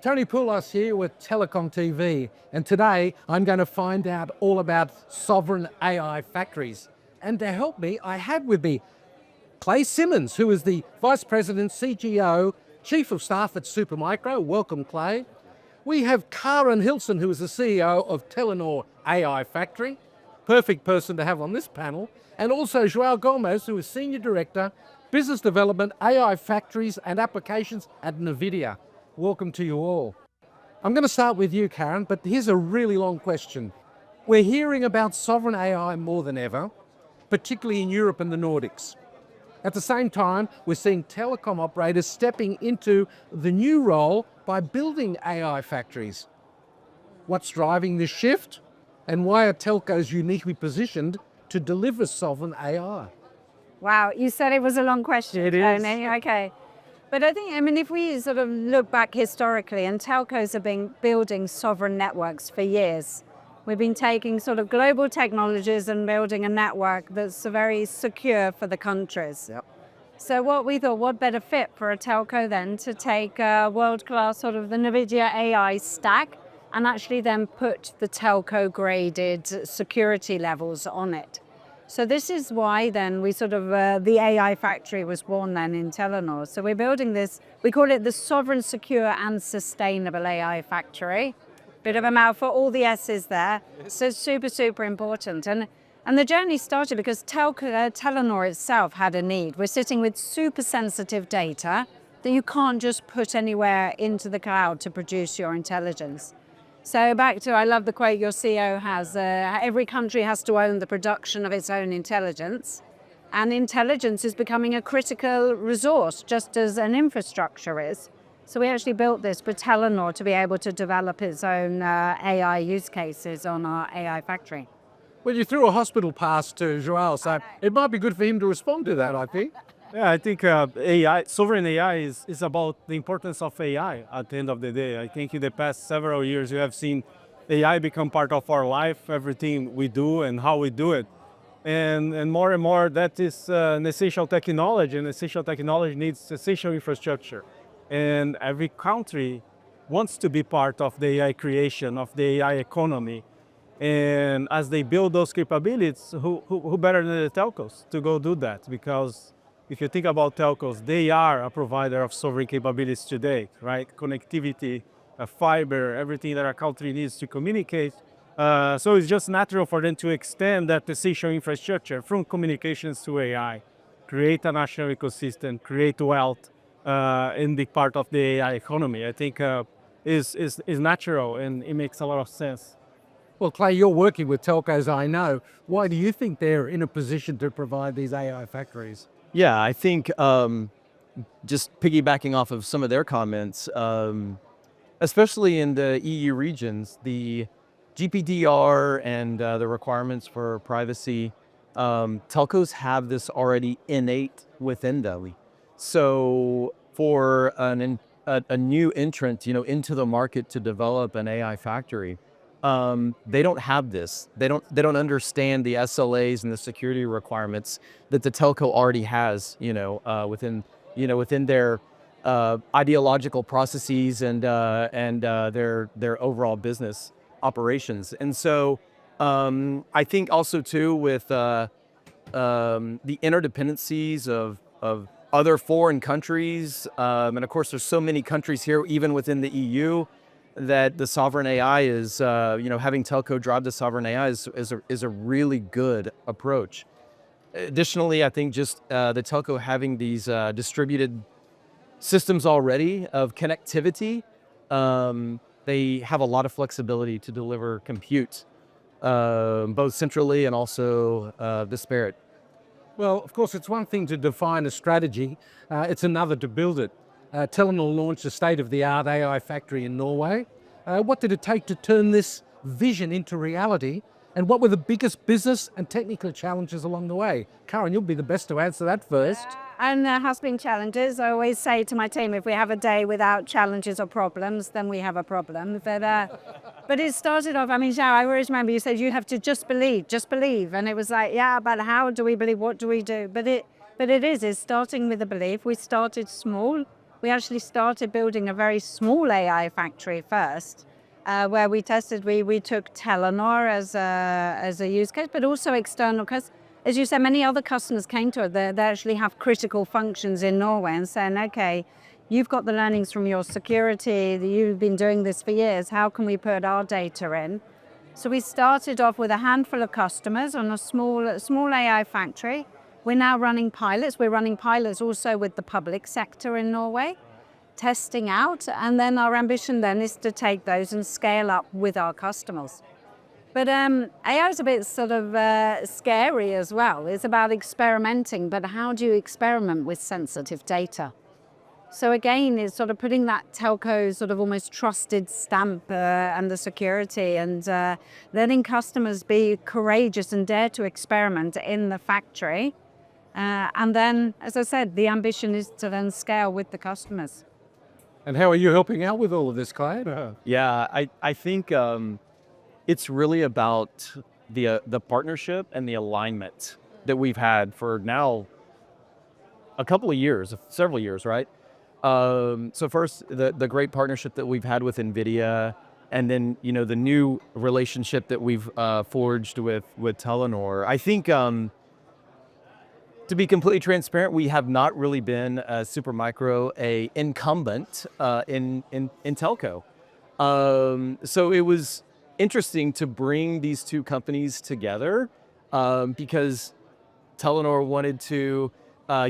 Tony Poulos here with TelecomTV, and today I'm going to find out all about sovereign AI factories. And to help me, I have with me Simmons, who is the Vice President, CGO, Chief of Staff at Supermicro. Welcome, Clay. We have Kaaren Hilsen, who is the CEO of Telenor AI Factory. Perfect person to have on this panel. And also Joao Gomes, who is Senior Director, Business Development, AI Factories and Applications at Nvidia. Welcome to you all. I'm going to start with you, Kaaren, but here's a really long question. We're hearing about sovereign AI more than ever, particularly in Europe and the Nordics. At the same time, we're seeing telecom operators stepping into the new role by building AI factories. What's driving this shift? And why are telcos uniquely positioned to deliver sovereign AI? Wow, you said it was a long question. It is. Okay. But I think, if we sort of look back historically, and telcos have been building sovereign networks for years. We've been taking sort of global technologies and building a network that's very secure for the countries. Yep. So what we thought, what better fit for a telco then to take a world-class sort of the Nvidia AI stack and actually then put the telco-graded security levels on it. So this is why then we sort of, the AI factory was born then in Telenor. So we're building this, we call it the Sovereign, Secure and Sustainable AI Factory. Bit of a mouthful, all the S's there. So super, super important. And the journey started because Telenor itself had a need. We're sitting with super sensitive data that you can't just put anywhere into the cloud to produce your intelligence. So back to, I love the quote your CEO has, every country has to own the production of its own intelligence. And intelligence is becoming a critical resource, just as an infrastructure is. So we actually built this for Telenor to be able to develop its own AI use cases on our AI factory. Well, you threw a hospital pass to Joao, so it might be good for him to respond to that, I think. Yeah, I think AI, sovereign AI is about the importance of AI at the end of the day. I think in the past several years, you have seen AI become part of our life, everything we do and how we do it. And more, that is an essential technology, and essential technology needs essential infrastructure. And every country wants to be part of the AI creation, of the AI economy. And as they build those capabilities, who better than the telcos to go do that? Because if you think about telcos, they are a provider of sovereign capabilities today, right? Connectivity, fiber, everything that a country needs to communicate. So it's just natural for them to extend that essential infrastructure from communications to AI, create a national ecosystem, create wealth in the part of the AI economy. I think is natural, and it makes a lot of sense. Well, Clay, you're working with telcos, I know. Why do you think they're in a position to provide these AI factories? Yeah, I think just piggybacking off of some of their comments, especially in the EU regions, the GDPR and the requirements for privacy, telcos have this already innate within them. So for a new entrant, into the market to develop an AI factory, they don't have this. They don't understand the SLAs and the security requirements that the telco already has, within their ideological processes and their overall business operations. And so I think also too with the interdependencies of other foreign countries, and of course there's so many countries here, even within the EU, that the sovereign AI is, having telco drive the sovereign AI is a really good approach. Additionally, I think just the telco having these distributed systems already of connectivity, they have a lot of flexibility to deliver compute, both centrally and also disparate. Well, of course, it's one thing to define a strategy, it's another to build it. Telenor launched a state-of-the-art AI factory in Norway. What did it take to turn this vision into reality? And what were the biggest business and technical challenges along the way? Kaaren, you'll be the best to answer that first. And there has been challenges. I always say to my team, if we have a day without challenges or problems, then we have a problem. But it started off, Joao, I always remember you said you have to just believe. And it was like, yeah, but how do we believe? What do we do? But it is starting with a belief. We started small. we actually started building a very small AI factory first, where we tested, we took Telenor as a use case, but also external, because as you said, many other customers came to it. They actually have critical functions in Norway and saying, okay, you've got the learnings from your security, you've been doing this for years, how can we put our data in? So we started off with a handful of customers on a small AI factory. We're now running pilots. We're running pilots also with the public sector in Norway, testing out, and then our ambition then is to take those and scale up with our customers. But AI is a bit sort of scary as well. It's about experimenting, but how do you experiment with sensitive data? So again, it's sort of putting that telco sort of almost trusted stamp and the security, and letting customers be courageous and dare to experiment in the factory. And then, as I said, the ambition is to then scale with the customers. And how are you helping out with all of this, Kaaren? Yeah, I think it's really about the partnership and the alignment that we've had for now a couple of years, several years, right? So first, the great partnership that we've had with Nvidia, and then the new relationship that we've forged with Telenor. I think to be completely transparent, we have not really been Supermicro a incumbent in telco. So it was interesting to bring these two companies together because Telenor wanted to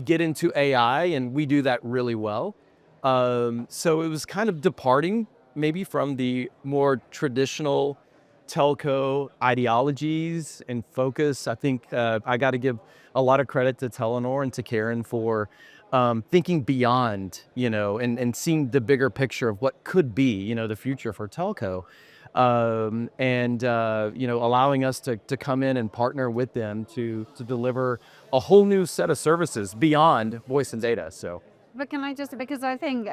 get into AI, and we do that really well. So it was kind of departing maybe from the more traditional telco ideologies and focus. I think I got to give a lot of credit to Telenor and to Kaaren for thinking beyond, and seeing the bigger picture of what could be, the future for telco. And allowing us to come in and partner with them to deliver a whole new set of services beyond voice and data. So, but can I just, because I think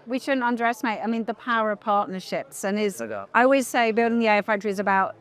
we shouldn't underestimate, the power of partnerships. And I always say building the AI factory is about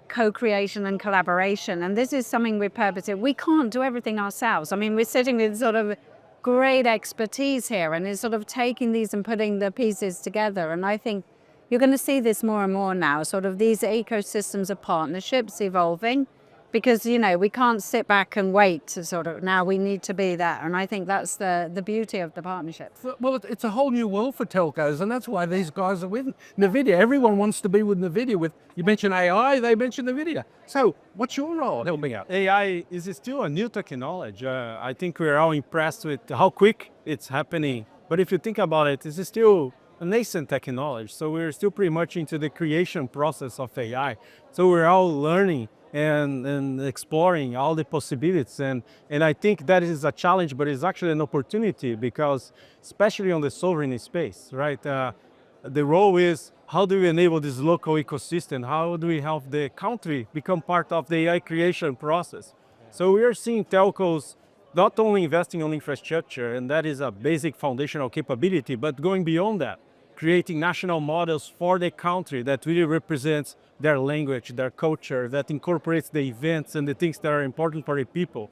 co-creation and collaboration. And this is something we're purposing. We can't do everything ourselves. We're sitting with sort of great expertise here, and it's sort of taking these and putting the pieces together. And I think you're going to see this more and more now, sort of these ecosystems of partnerships evolving, because, we can't sit back and wait to sort of, now we need to be there. And I think that's the beauty of the partnership. Well, it's a whole new world for telcos, and that's why these guys are with Nvidia. Everyone wants to be with Nvidia. You mentioned AI, they mentioned Nvidia. So what's your role? Help me out. AI is still a new technology. I think we're all impressed with how quick it's happening. But if you think about it, it's still a nascent technology. So we're still pretty much into the creation process of AI. So we're all learning and exploring all the possibilities. And I think that is a challenge, but it's actually an opportunity, because especially on the sovereign space, right? The role is, how do we enable this local ecosystem? How do we help the country become part of the AI creation process? So we are seeing telcos not only investing on infrastructure, and that is a basic foundational capability, but going beyond that, creating national models for the country that really represents their language, their culture, that incorporates the events and the things that are important for the people.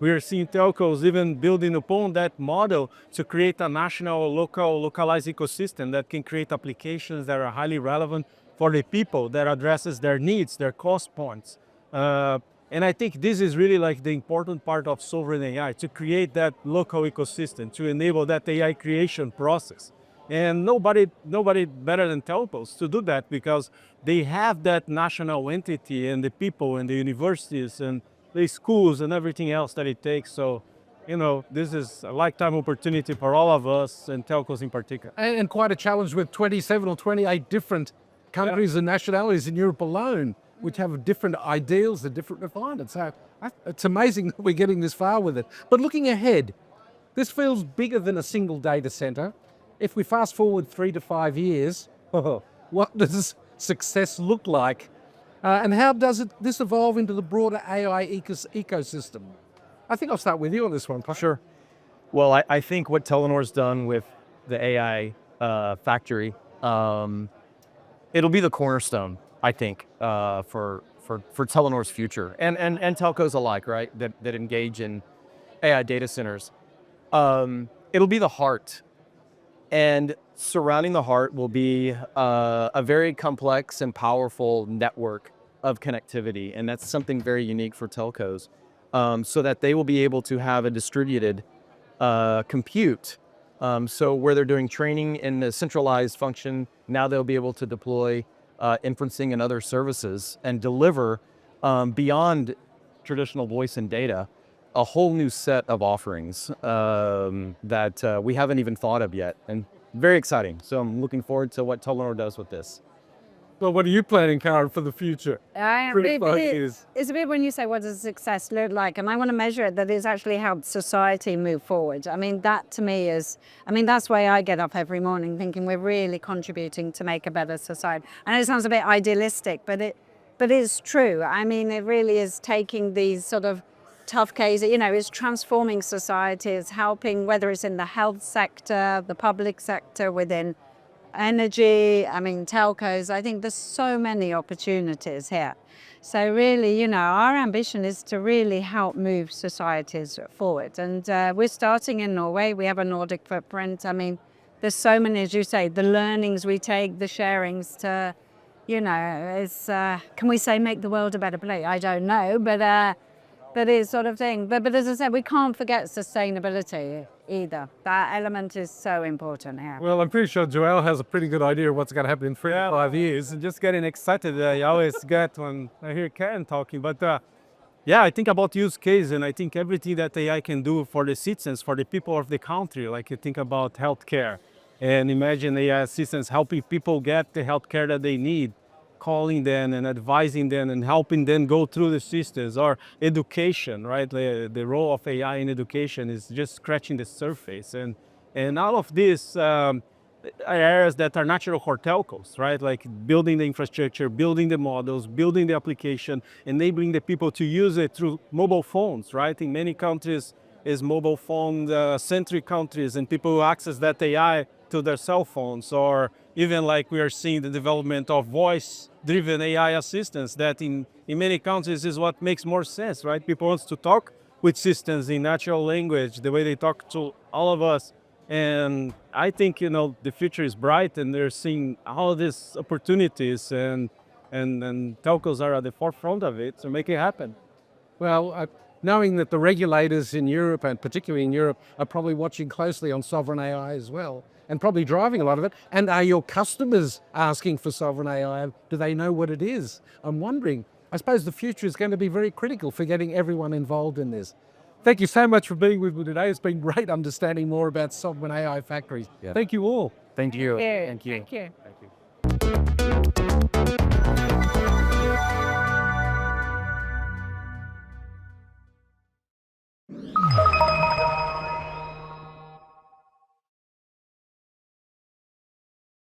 We are seeing telcos even building upon that model to create a national, localized ecosystem that can create applications that are highly relevant for the people, that addresses their needs, their cost points. And I think this is really like the important part of sovereign AI, to create that local ecosystem, to enable that AI creation process. And nobody better than telcos to do that, because they have that national entity and the people and the universities and the schools and everything else that it takes. So, this is a lifetime opportunity for all of us, and telcos in particular. And quite a challenge with 27 or 28 different countries and nationalities in Europe alone, which have different ideals and different refinements. So it's amazing that we're getting this far with it. But looking ahead, this feels bigger than a single data center. If we fast forward 3 to 5 years, what does success look like? And how does this evolve into the broader AI ecosystem? I think I'll start with you on this one, Pak. Sure. Well, I think what Telenor's done with the AI factory, it'll be the cornerstone, I think, for Telenor's future, and telcos alike, right, that engage in AI data centers. It'll be the heart And surrounding the heart will be a very complex and powerful network of connectivity. And that's something very unique for telcos, so that they will be able to have a distributed compute. So where they're doing training in a centralized function, now they'll be able to deploy inferencing and other services and deliver beyond traditional voice and data, a whole new set of offerings that we haven't even thought of yet, and very exciting. So I'm looking forward to what Telenor does with this. Well, what are you planning, Kaaren, for the future? It's a bit when you say, what does success look like? And I want to measure it that it's actually helped society move forward. I mean, that to me is, that's why I get up every morning thinking we're really contributing to make a better society. I know it sounds a bit idealistic, but it's true. I mean, it really is taking these sort of tough cases, it's transforming society, it's helping, whether it's in the health sector, the public sector, within energy, telcos. I think there's so many opportunities here. So really, our ambition is to really help move societies forward. And we're starting in Norway. We have a Nordic footprint. There's so many, as you say, the learnings we take, the sharings to, it's, can we say make the world a better place? I don't know, but it's sort of thing. But as I said, we can't forget sustainability either. That element is so important here. Well, I'm pretty sure Joao has a pretty good idea of what's going to happen in 3 to 5 years. And just getting excited. I always get when I hear Kaaren talking. But I think about use case, and I think everything that AI can do for the citizens, for the people of the country. Like you think about healthcare, and imagine AI assistants helping people get the healthcare that they need, calling them and advising them and helping them go through the systems. Or education, right? The role of AI in education is just scratching the surface. And all of these are areas that are natural for telcos, right? Like building the infrastructure, building the models, building the application, enabling the people to use it through mobile phones, right? In many countries, is mobile phone centric countries, and people access that AI to their cell phones, or even like we are seeing the development of voice-driven AI assistants that in many countries is what makes more sense, right? People want to talk with systems in natural language, the way they talk to all of us. And I think, the future is bright, and they're seeing all these opportunities, and telcos are at the forefront of it to make it happen. Well, knowing that the regulators in Europe, and particularly in Europe, are probably watching closely on sovereign AI as well, and probably driving a lot of it. And are your customers asking for sovereign AI? Do they know what it is? I'm wondering. I suppose the future is going to be very critical for getting everyone involved in this. Thank you so much for being with me today. It's been great understanding more about sovereign AI factories. Yeah. Thank you all. Thank you. Thank you. Thank you.